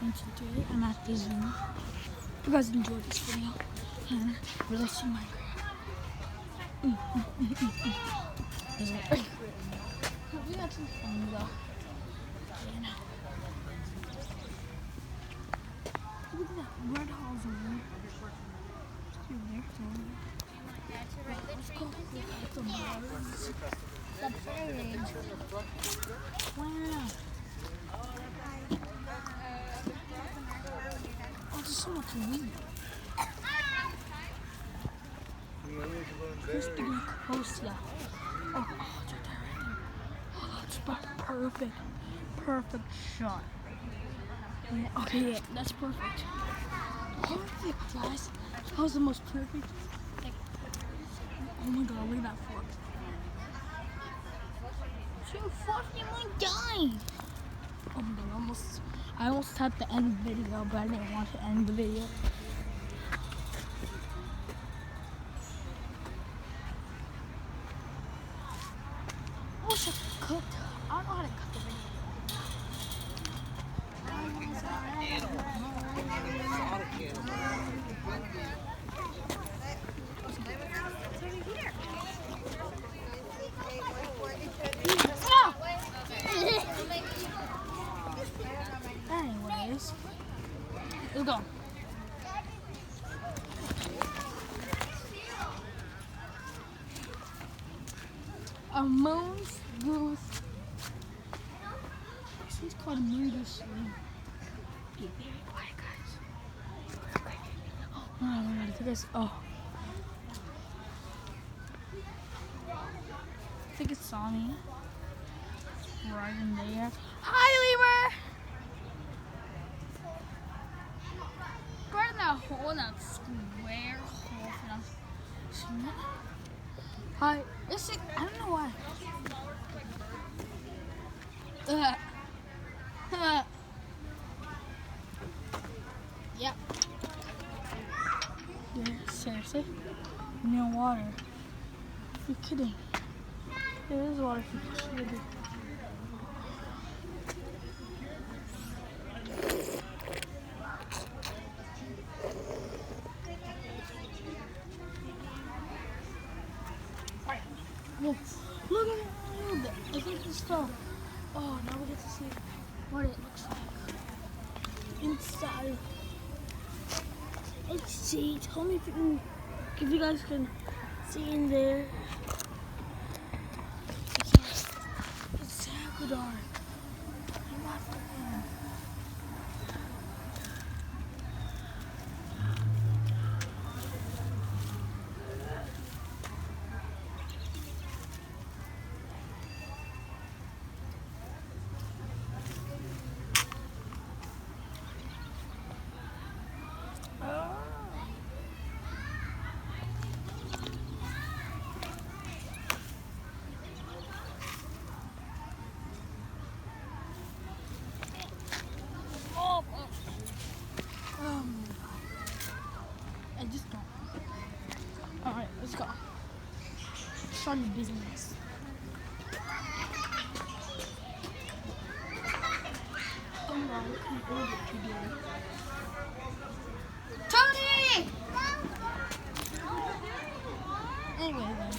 And today I'm at the zoo. If you guys enjoyed this video and releasing Minecraft. We got some fun though. You know. Look at that red house over there. Let's go look at the birds. The birds. Wow. Oh, there's so much weed. Crispy Nicosia. Oh, it's right there. Oh, that's perfect. Perfect shot. Yeah, okay, yeah, that's perfect. Perfect, guys. That was the most perfect. Like, oh my god, look at that fork. So fucking might die. Oh my god, I almost had to end the video, but I didn't want to end the video. I wish I cooked. I don't know how to cut the video. Anyways, let's go. A moon's goose. She's called a moon goose. Be very quiet, guys. Oh my god, I think it's I think it saw me. It's right in there. Hi, lemur! Right in that hole, that square hole for them. Isn't it? Hi. This is, I don't know why. Yep. Yeah, seriously? No water. You're kidding. There is water if you're kidding. Look at it. I think it's stuff. Oh, now we get to see what it looks like inside. Let's see. Tell me if you guys can see in there. It's so dark. I'm not forgetting. I just don't. Alright, let's go. Start the business. Tony! Anyway, then.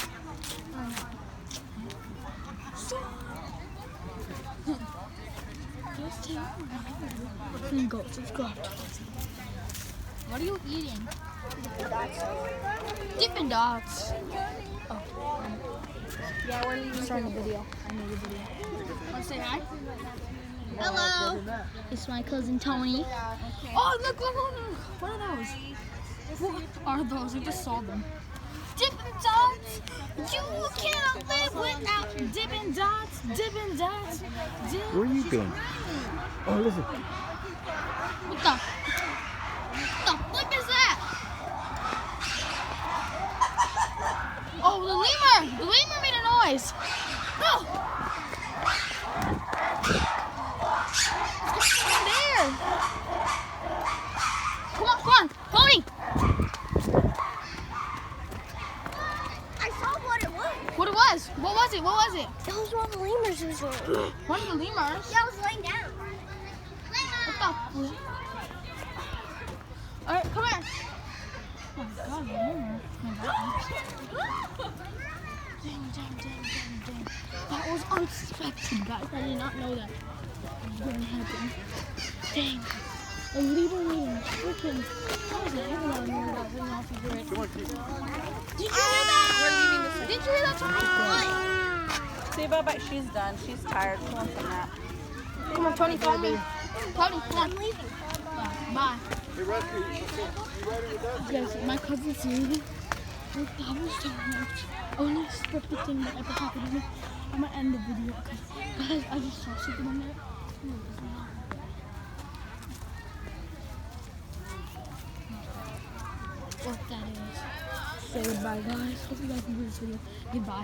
Let's go. What are you eating? Dippin' Dots. Oh. Yeah, when you Starting the video. I made a video. Want to say hi? Hello. It's my cousin Tony. Oh, look. What are those? What are those? I just saw them. Dippin' Dots. You can't live without Dippin' Dots. Dippin' Dots. Where are you been? Oh, listen. What the flip is that? Oh, the lemur! The lemur made a noise. No! What's in there? Come on, Tony! I saw what it was. What it was? What was it? That was one of the lemurs. One of the lemurs? Yeah, I was laying down. What the Alright, come here. Oh my god, remember. Dang. That was unexpected, guys. I did not know that was going to happen. Dang. A leaving freaking. That was a heavy one that went off your grid. Did you hear that? Did you hear that? See, Bubba, she's done. She's tired. She wants a nap. Come on, Tony, follow me. Tony, come on. I'm leaving. Bye. Hey, Rusty, you ready with that? Guys, my cousin's leaving. That was so much. Only scripted thing that ever happened to me. I'm gonna end the video because guys, I just saw something on there. What that is. Say goodbye, guys. Hope you guys enjoyed this video. Goodbye.